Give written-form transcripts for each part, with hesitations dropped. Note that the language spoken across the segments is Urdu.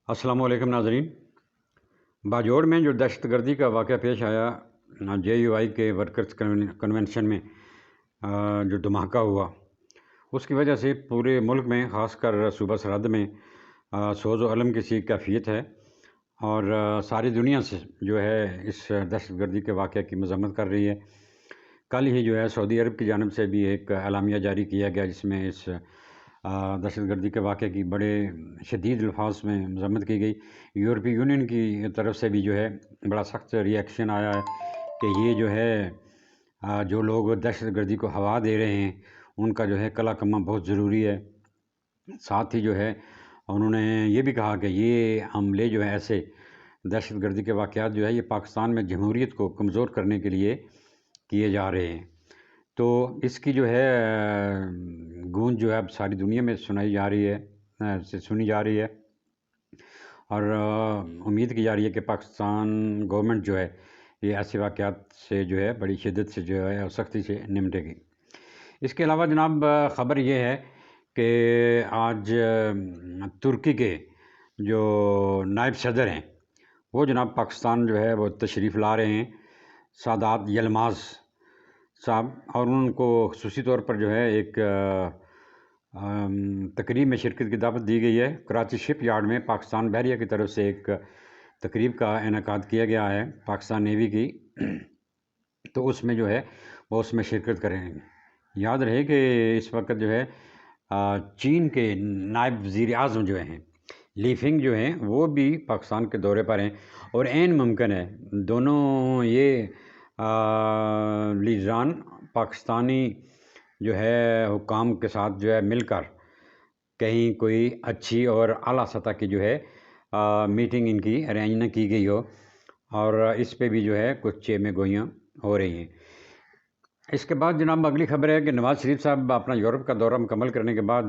السلام علیکم ناظرین۔ باجوڑ میں جو دہشت گردی کا واقعہ پیش آیا جے یو آئی کے ورکرز کنونشن میں جو دھماکہ ہوا، اس کی وجہ سے پورے ملک میں خاص کر صوبہ سرحد میں سوز و علم کی سی کیفیت ہے، اور ساری دنیا سے جو ہے اس دہشت گردی کے واقعہ کی مذمت کر رہی ہے۔ کل ہی جو ہے سعودی عرب کی جانب سے بھی ایک اعلامیہ جاری کیا گیا جس میں اس دہشت گردی کے واقعے کی بڑے شدید الفاظ میں مذمت کی گئی۔ یورپی یونین کی طرف سے بھی جو ہے بڑا سخت ری ایکشن آیا ہے کہ یہ جو ہے جو لوگ دہشت گردی کو ہوا دے رہے ہیں ان کا جو ہے کلا کما بہت ضروری ہے۔ ساتھ ہی جو ہے انہوں نے یہ بھی کہا کہ یہ عملے جو ہے ایسے دہشت گردی کے واقعات جو ہے یہ پاکستان میں جمہوریت کو کمزور کرنے کے لیے کیے جا رہے ہیں، تو اس کی جو ہے گونج جو ہے اب ساری دنیا میں سنی جا رہی ہے، اور امید کی جا رہی ہے کہ پاکستان گورنمنٹ جو ہے یہ ایسے واقعات سے جو ہے بڑی شدت سے جو ہے اور سختی سے نمٹے گی۔ اس کے علاوہ جناب خبر یہ ہے کہ آج ترکی کے جو نائب صدر ہیں وہ جناب پاکستان جو ہے وہ تشریف لا رہے ہیں، سادات یلماز صاحب، اور ان کو خصوصی طور پر جو ہے ایک تقریب میں شرکت کی دعوت دی گئی ہے۔ کراچی شپ یارڈ میں پاکستان بحریہ کی طرف سے ایک تقریب کا انعقاد کیا گیا ہے پاکستان نیوی کی، تو اس میں جو ہے وہ اس میں شرکت کریں گے۔ یاد رہے کہ اس وقت جو ہے چین کے نائب وزیر اعظم جو ہیں لی فنگ جو ہیں وہ بھی پاکستان کے دورے پر ہیں، اور عین ممکن ہے دونوں یہ لیڈران پاکستانی جو ہے حکام کے ساتھ جو ہے مل کر کہیں کوئی اچھی اور اعلیٰ سطح کی جو ہے میٹنگ ان کی ارینج نہ کی گئی ہو، اور اس پہ بھی جو ہے کچھ چیمیں گوئیاں ہو رہی ہیں۔ اس کے بعد جناب اگلی خبر ہے کہ نواز شریف صاحب اپنا یورپ کا دورہ مکمل کرنے کے بعد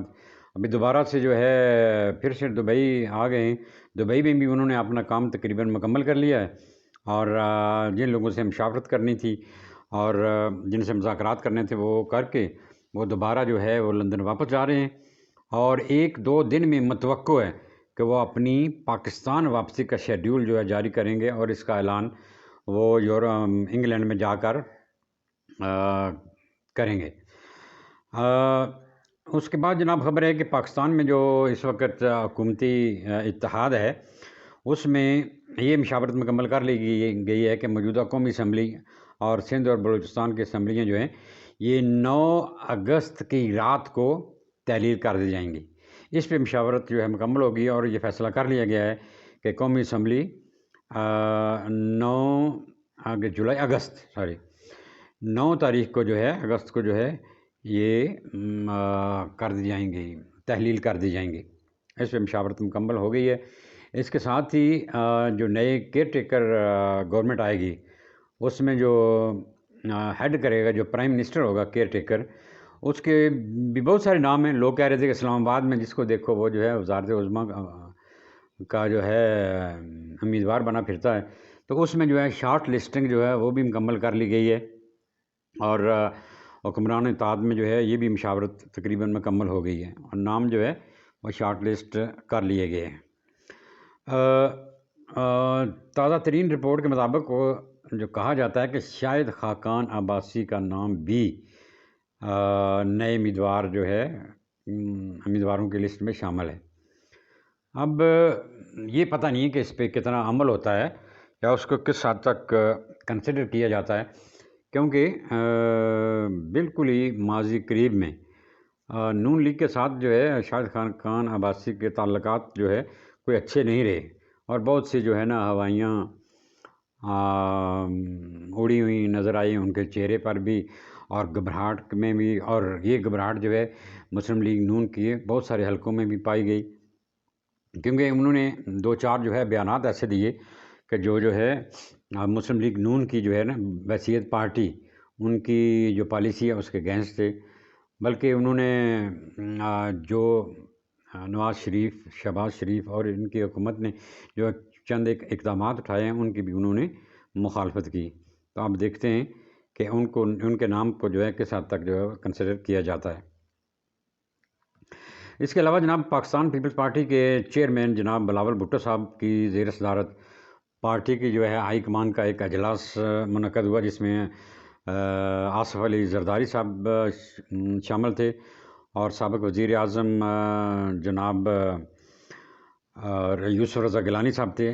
ابھی دوبارہ سے جو ہے پھر سے دبئی آ گئے ہیں۔ دبئی میں بھی انہوں نے اپنا کام تقریباً مکمل کر لیا ہے، اور جن لوگوں سے مشاورت کرنی تھی اور جن سے مذاکرات کرنے تھے وہ کر کے وہ دوبارہ جو ہے وہ لندن واپس جا رہے ہیں، اور 1-2 دن میں متوقع ہے کہ وہ اپنی پاکستان واپسی کا شیڈیول جو ہے جاری کریں گے، اور اس کا اعلان وہ انگلینڈ میں جا کر کریں گے۔ اس کے بعد جناب خبر ہے کہ پاکستان میں جو اس وقت حکومتی اتحاد ہے اس میں یہ مشاورت مکمل کر لی گئی ہے کہ موجودہ قومی اسمبلی اور سندھ اور بلوچستان کی اسمبلیاں جو ہیں یہ 9 اگست کی رات کو تحلیل کر دی جائیں گی۔ اس پہ مشاورت جو ہے مکمل ہوگی، اور یہ فیصلہ کر لیا گیا ہے کہ قومی اسمبلی 9 تاریخ کو جو ہے اگست کو جو ہے یہ کر دی جائیں گی، تحلیل کر دی جائیں گی۔ اس پہ مشاورت مکمل ہو گئی ہے۔ اس کے ساتھ ہی جو نئے کیئر ٹیکر گورنمنٹ آئے گی اس میں جو ہیڈ کرے گا، جو پرائم منسٹر ہوگا کیئر ٹیکر، اس کے بھی بہت سارے نام ہیں۔ لوگ کہہ رہے تھے کہ اسلام آباد میں جس کو دیکھو وہ جو ہے وزارت عظمیٰ کا جو ہے امیدوار بنا پھرتا ہے، تو اس میں جو ہے شارٹ لسٹنگ جو ہے وہ بھی مکمل کر لی گئی ہے، اور حکمران اتحاد میں جو ہے یہ بھی مشاورت تقریباً مکمل ہو گئی ہے، اور نام جو ہے وہ شارٹ لسٹ کر لیے گئے ہیں۔ تازہ ترین رپورٹ کے مطابق وہ جو کہا جاتا ہے کہ شاید خاقان عباسی کا نام بھی نئے امیدوار جو ہے امیدواروں کی لسٹ میں شامل ہے۔ اب یہ پتہ نہیں کہ اس پہ کتنا عمل ہوتا ہے یا اس کو کس حد تک کنسیڈر کیا جاتا ہے، کیونکہ بالکل ہی ماضی قریب میں نون لیگ کے ساتھ جو ہے شاہد خاقان عباسی کے تعلقات جو ہے کوئی اچھے نہیں رہے، اور بہت سی جو ہے نا ہوائیاں اڑی ہوئی نظر آئی ان کے چہرے پر بھی، اور گھبراہٹ میں بھی، اور یہ گھبراہٹ جو ہے مسلم لیگ نون کی بہت سارے حلقوں میں بھی پائی گئی، کیونکہ انہوں نے 2-4 جو ہے بیانات ایسے دیے کہ جو ہے مسلم لیگ نون کی جو ہے نا وحثیت پارٹی ان کی جو پالیسی ہے اس کے اگینسٹ تھے، بلکہ انہوں نے جو نواز شریف، شہباز شریف اور ان کی حکومت نے جو چند ایک اقدامات اٹھائے ہیں ان کی بھی انہوں نے مخالفت کی۔ تو آپ دیکھتے ہیں کہ ان کے نام کو جو ہے کس حد تک جو ہے کنسیڈر کیا جاتا ہے۔ اس کے علاوہ جناب پاکستان پیپلز پارٹی کے چیئرمین جناب بلاول بھٹو صاحب کی زیر صدارت پارٹی کی جو ہے ہائی کمان کا ایک اجلاس منعقد ہوا، جس میں آصف علی زرداری صاحب شامل تھے اور سابق وزیر اعظم جناب یوسف رضا گیلانی صاحب تھے،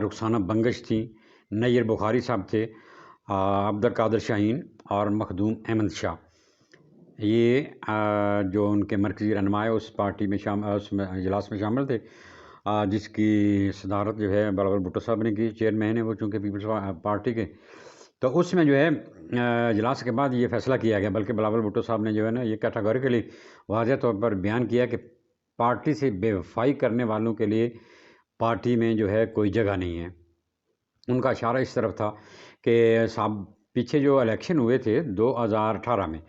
رخسانہ بنگش تھیں، نیر بخاری صاحب تھے، عبد القادر شاہین اور مخدوم احمد شاہ۔ یہ جو ان کے مرکزی رہنما اس پارٹی میں اس اجلاس میں شامل تھے، جس کی صدارت جو ہے بلاول بھٹو صاحب نے کی، چیئرمین ہیں وہ چونکہ پیپلز پارٹی کے۔ تو اس میں جو ہے اجلاس کے بعد یہ فیصلہ کیا گیا، بلکہ بلاول بھٹو صاحب نے جو ہے نا یہ کیٹاگوریکلی واضح طور پر بیان کیا کہ پارٹی سے بے وفائی کرنے والوں کے لیے پارٹی میں جو ہے کوئی جگہ نہیں ہے۔ ان کا اشارہ اس طرف تھا کہ پیچھے جو الیکشن ہوئے تھے 2018 میں،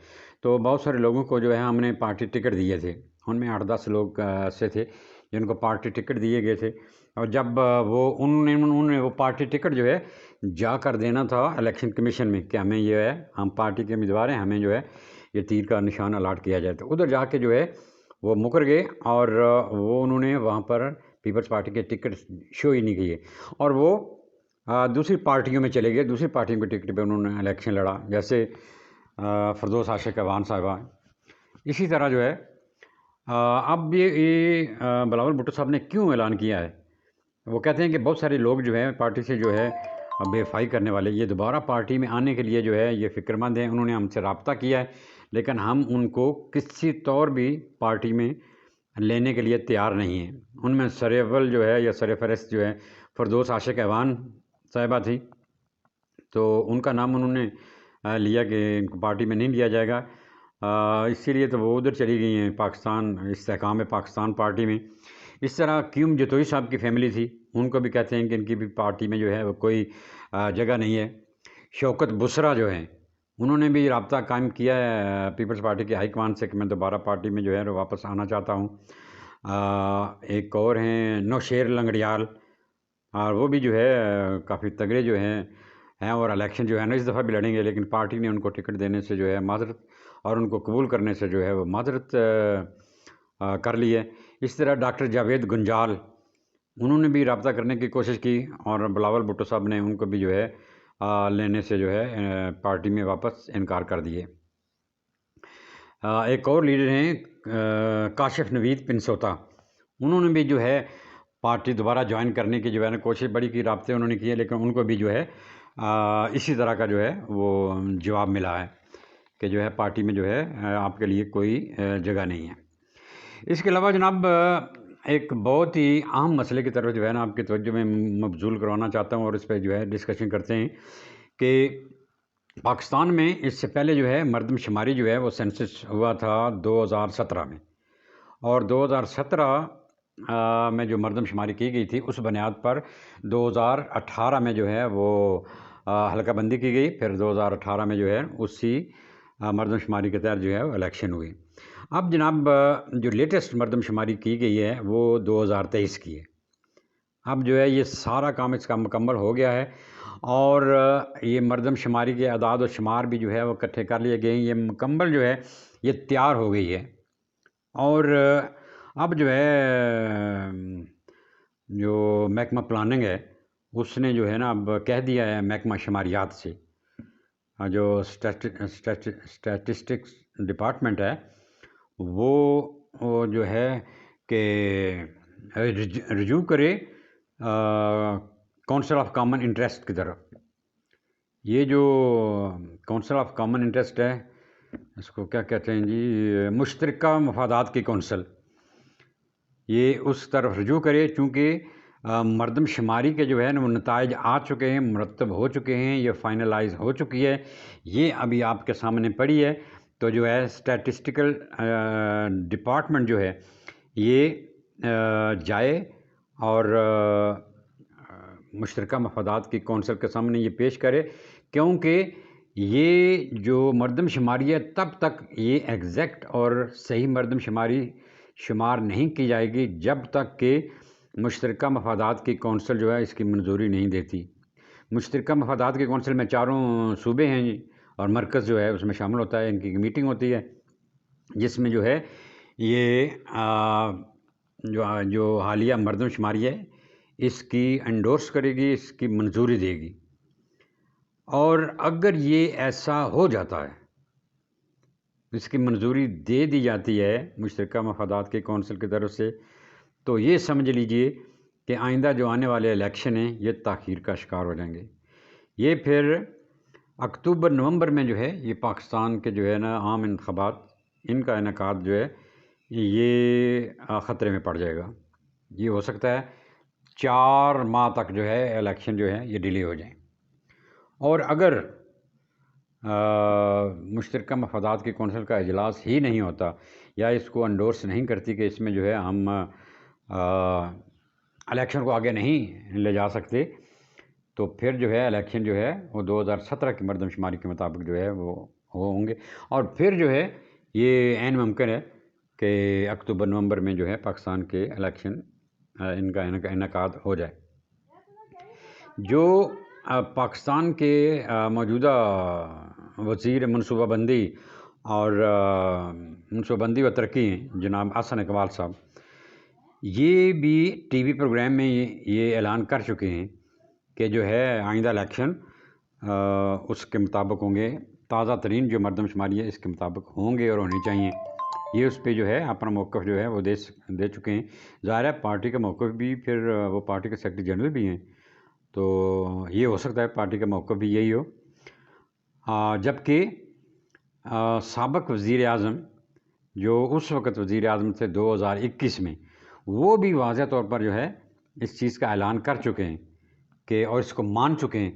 تو بہت سارے لوگوں کو جو ہے ہم نے پارٹی ٹکٹ دیے تھے، ان میں 8-10 لوگ ایسے تھے جن کو پارٹی ٹکٹ دیے گئے تھے، اور جب انہوں نے وہ پارٹی ٹکٹ جو ہے جا کر دینا تھا الیکشن کمیشن میں کہ ہمیں یہ ہے، ہم پارٹی کے امیدوار ہیں، ہمیں جو ہے یہ تیر کا نشان الاٹ کیا جائے، تو ادھر جا کے جو ہے وہ مکر گئے اور وہ انہوں نے وہاں پر پیپلز پارٹی کے ٹکٹ شو ہی نہیں کیے، اور وہ دوسری پارٹیوں میں چلے گئے، دوسری پارٹیوں کے ٹکٹ پہ انہوں نے الیکشن لڑا، جیسے فردوس عاشق اعوان صاحبہ۔ اسی طرح جو ہے اب یہ بلاول بھٹو صاحب نے کیوں اعلان کیا ہے؟ وہ کہتے ہیں کہ بہت سارے لوگ جو ہیں پارٹی سے جو ہے بے وفائی کرنے والے، یہ دوبارہ پارٹی میں آنے کے لیے جو ہے یہ فکر مند ہیں، انہوں نے ہم سے رابطہ کیا ہے، لیکن ہم ان کو کسی طور بھی پارٹی میں لینے کے لیے تیار نہیں ہیں۔ ان میں سر اول جو ہے یا سر فہرست جو ہے فردوس عاشق اعوان صاحبہ تھی، تو ان کا نام انہوں نے لیا کہ ان کو پارٹی میں نہیں لیا جائے گا، اسی لیے تو وہ ادھر چلی گئی ہیں پاکستان استحکام پاکستان پارٹی میں۔ اس طرح کیوم جتوئی صاحب کی فیملی تھی، ان کو بھی کہتے ہیں کہ ان کی بھی پارٹی میں جو ہے وہ کوئی جگہ نہیں ہے۔ شوکت بسرا جو ہیں انہوں نے بھی رابطہ قائم کیا ہے پیپلز پارٹی کے ہائی کمان سے کہ میں دوبارہ پارٹی میں جو ہے واپس آنا چاہتا ہوں۔ ایک اور ہیں نوشیر لنگڑیال، اور وہ بھی جو ہے کافی تگڑے جو ہیں اور الیکشن جو ہے نا اس دفعہ بھی لڑیں گے، لیکن پارٹی نے ان کو ٹکٹ دینے سے جو ہے معذرت اور ان کو قبول کرنے سے جو ہے وہ معذرت کر لی ہے۔ اس طرح ڈاکٹر جاوید گنجال، انہوں نے بھی رابطہ کرنے کی کوشش کی اور بلاول بھٹو صاحب نے ان کو بھی جو ہے لینے سے جو ہے پارٹی میں واپس انکار کر دیے۔ ایک اور لیڈر ہیں کاشف نوید پنسوتا، انہوں نے بھی جو ہے پارٹی دوبارہ جوائن کرنے کی جو ہے نا کوشش بڑی کی، رابطے انہوں نے کیے، لیکن ان کو بھی جو ہے اسی طرح کا جو ہے وہ جواب ملا ہے کہ جو ہے پارٹی میں جو ہے آپ کے لیے کوئی جگہ نہیں ہے۔ اس کے علاوہ جناب ایک بہت ہی اہم مسئلے کی طرف جو ہے نا آپ کی توجہ میں مبذول کروانا چاہتا ہوں اور اس پہ جو ہے ڈسکشن کرتے ہیں کہ پاکستان میں اس سے پہلے جو ہے مردم شماری جو ہے وہ سینسس ہوا تھا 2017 میں، اور 2017 میں جو مردم شماری کی گئی تھی اس بنیاد پر 2018 میں جو ہے وہ حلقہ بندی کی گئی، پھر 2018 میں جو ہے اسی مردم شماری کے تحت جو ہے وہ الیکشن ہوئی۔ اب جناب جو لیٹسٹ مردم شماری کی گئی ہے وہ 2023 کی ہے۔ اب جو ہے یہ سارا کام اس کا مکمل ہو گیا ہے، اور یہ مردم شماری کے اعداد و شمار بھی جو ہے وہ اکٹھے کر لیے گئے ہیں، یہ مکمل جو ہے یہ تیار ہو گئی ہے، اور اب جو ہے جو محکمہ پلاننگ ہے اس نے جو ہے نا اب کہہ دیا ہے محکمہ شماریات سے، جو اسٹیٹسٹکس ڈپارٹمنٹ ہے وہ جو ہے کہ رجوع کرے کونسل آف کامن انٹرسٹ کی طرف۔ یہ جو کونسل آف کامن انٹرسٹ ہے اس کو کیا کہتے ہیں جی، مشترکہ مفادات کی کونسل، یہ اس طرف رجوع کرے، چونکہ مردم شماری کے جو ہے نا وہ نتائج آ چکے ہیں، مرتب ہو چکے ہیں، یہ فائنلائز ہو چکی ہے، یہ ابھی آپ کے سامنے پڑی ہے، تو جو ہے اسٹیٹسٹیکل ڈپارٹمنٹ جو ہے یہ جائے اور مشترکہ مفادات کی کونسل کے سامنے یہ پیش کرے، کیونکہ یہ جو مردم شماری ہے تب تک یہ ایگزیکٹ اور صحیح مردم شماری شمار نہیں کی جائے گی جب تک کہ مشترکہ مفادات کی کونسل جو ہے اس کی منظوری نہیں دیتی۔ مشترکہ مفادات کی کونسل میں 4 صوبے ہیں اور مرکز جو ہے اس میں شامل ہوتا ہے، ان کی میٹنگ ہوتی ہے جس میں جو ہے یہ جو حالیہ مردم شماری ہے اس کی انڈورس کرے گی، اس کی منظوری دے گی، اور اگر یہ ایسا ہو جاتا ہے، اس کی منظوری دے دی جاتی ہے مشترکہ مفادات کے کونسل کی طرف سے، تو یہ سمجھ لیجئے کہ آئندہ جو آنے والے الیکشن ہیں یہ تاخیر کا شکار ہو جائیں گے۔ یہ پھر اکتوبر نومبر میں جو ہے یہ پاکستان کے جو ہے نا عام انتخابات، ان کا انعقاد جو ہے یہ خطرے میں پڑ جائے گا۔ یہ ہو سکتا ہے 4 ماہ تک جو ہے الیکشن جو ہے یہ ڈیلے ہو جائیں، اور اگر مشترکہ مفادات کی کونسل کا اجلاس ہی نہیں ہوتا یا اس کو انڈورس نہیں کرتی کہ اس میں جو ہے ہم الیکشن کو آگے نہیں لے جا سکتے، تو پھر جو ہے الیکشن جو ہے وہ 2017 کی مردم شماری کے مطابق جو ہے وہ ہوں گے، اور پھر جو ہے یہ عین ممکن ہے کہ اکتوبر نومبر میں جو ہے پاکستان کے الیکشن ان کا انعقاد ہو جائے۔ جو پاکستان کے موجودہ وزیر منصوبہ بندی و ترقی ہیں جناب احسن اقبال صاحب، یہ بھی ٹی وی پروگرام میں یہ اعلان کر چکے ہیں کہ جو ہے آئندہ الیکشن اس کے مطابق ہوں گے، تازہ ترین جو مردم شماری ہے اس کے مطابق ہوں گے اور ہونی چاہیے۔ یہ اس پہ جو ہے اپنا موقف جو ہے وہ دے چکے ہیں۔ ظاہر ہے پارٹی کا موقف بھی، پھر وہ پارٹی کے سیکرٹری جنرل بھی ہیں، تو یہ ہو سکتا ہے پارٹی کا موقف بھی یہی ہو۔ جبکہ سابق وزیر اعظم جو اس وقت وزیر اعظم تھے 2021 میں، وہ بھی واضح طور پر جو ہے اس چیز کا اعلان کر چکے ہیں کہ، اور اس کو مان چکے ہیں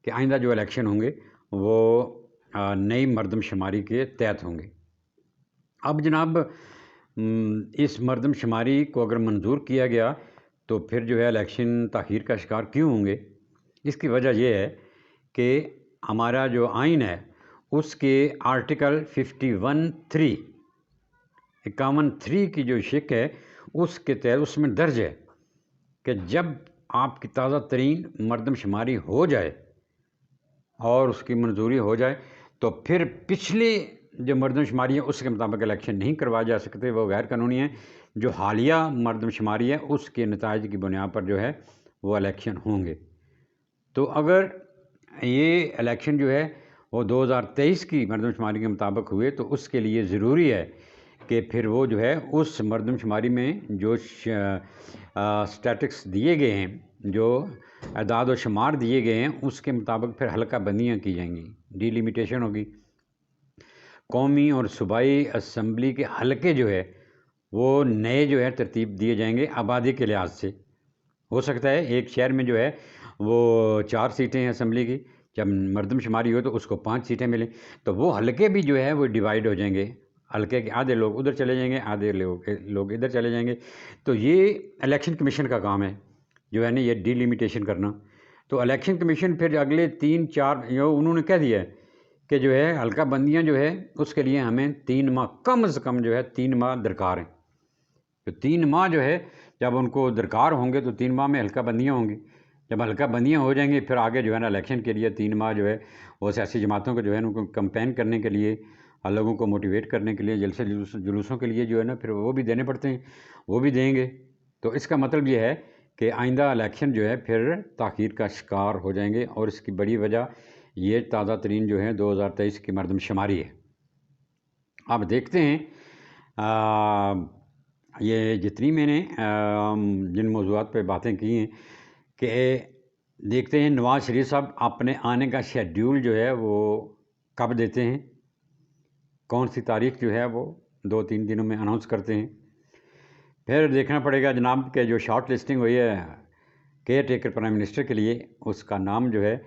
کہ آئندہ جو الیکشن ہوں گے وہ نئی مردم شماری کے تحت ہوں گے۔ اب جناب اس مردم شماری کو اگر منظور کیا گیا تو پھر جو ہے الیکشن تاخیر کا شکار کیوں ہوں گے؟ اس کی وجہ یہ ہے کہ ہمارا جو آئین ہے اس کے آرٹیکل 51(3) کی جو شق ہے اس کے تحت اس میں درج ہے کہ جب آپ کی تازہ ترین مردم شماری ہو جائے اور اس کی منظوری ہو جائے تو پھر پچھلے جو مردم شماری ہے اس کے مطابق الیکشن نہیں کروائے جا سکتے، وہ غیر قانونی ہیں۔ جو حالیہ مردم شماری ہے اس کے نتائج کی بنیاد پر جو ہے وہ الیکشن ہوں گے۔ تو اگر یہ الیکشن جو ہے وہ 2023 کی مردم شماری کے مطابق ہوئے تو اس کے لیے ضروری ہے کہ پھر وہ جو ہے اس مردم شماری میں جو سٹیٹکس دیے گئے ہیں، جو اعداد و شمار دیے گئے ہیں، اس کے مطابق پھر حلقہ بندیاں کی جائیں گی، ڈی لیمیٹیشن ہوگی۔ قومی اور صوبائی اسمبلی کے حلقے جو ہے وہ نئے جو ہے ترتیب دیے جائیں گے آبادی کے لحاظ سے۔ ہو سکتا ہے ایک شہر میں جو ہے وہ 4 سیٹیں ہیں اسمبلی کی، جب مردم شماری ہو تو اس کو 5 سیٹیں ملیں، تو وہ حلقے بھی جو ہے وہ ڈیوائیڈ ہو جائیں گے، حلقے کے آدھے لوگ ادھر چلے جائیں گے، آدھے لوگ ادھر چلے جائیں گے۔ تو یہ الیکشن کمیشن کا کام ہے جو ہے نا یہ ڈی لیمیٹیشن کرنا۔ تو الیکشن کمیشن پھر اگلے 3-4 انہوں نے کہہ دیا ہے کہ جو ہے حلقہ بندیاں جو ہے اس کے لیے ہمیں 3 ماہ کم از کم جو ہے 3 ماہ درکار ہیں۔ تو 3 ماہ جو ہے جب ان کو درکار ہوں گے تو 3 ماہ میں حلقہ بندیاں ہوں گی۔ جب حلقہ بندیاں ہو جائیں گی پھر آگے جو ہے نا الیکشن کے لیے 3 ماہ جو ہے وہ سیاسی جماعتوں کو جو ہے ان کو کمپین کرنے کے لیے، لوگوں کو موٹیویٹ کرنے کے لیے، جلسے جلوسوں کے لیے جو ہے نا پھر وہ بھی دینے پڑتے ہیں، وہ بھی دیں گے۔ تو اس کا مطلب یہ ہے کہ آئندہ الیکشن جو ہے پھر تاخیر کا شکار ہو جائیں گے، اور اس کی بڑی وجہ یہ تازہ ترین جو ہے 2023 کی مردم شماری ہے۔ اب دیکھتے ہیں یہ جتنی میں نے جن موضوعات پہ باتیں کی ہیں کہ دیکھتے ہیں نواز شریف صاحب اپنے آنے کا شیڈیول جو ہے وہ کب دیتے ہیں، کون سی تاریخ جو ہے وہ 2-3 دنوں میں اناؤنس کرتے ہیں۔ پھر دیکھنا پڑے گا جناب کہ جو شارٹ لسٹنگ ہوئی ہے کیئر ٹیکر پرائم منسٹر کے لیے، اس کا نام جو ہے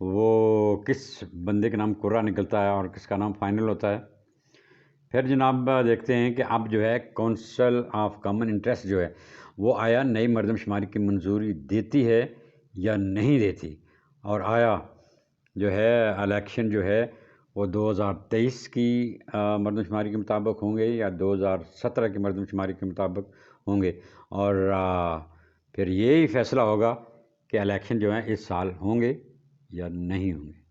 وہ کس بندے کا نام قرعہ نکلتا ہے اور کس کا نام فائنل ہوتا ہے۔ پھر جناب دیکھتے ہیں کہ اب جو ہے کونسل آف کامن انٹرسٹ جو ہے وہ آیا نئی مردم شماری کی منظوری دیتی ہے یا نہیں دیتی، اور آیا جو ہے الیکشن جو ہے وہ 2023 کی مردم شماری کے مطابق ہوں گے یا 2017 کی مردم شماری کے مطابق ہوں گے، اور پھر یہی فیصلہ ہوگا کہ الیکشن جو ہے اس سال ہوں گے یا نہیں ہوں گے۔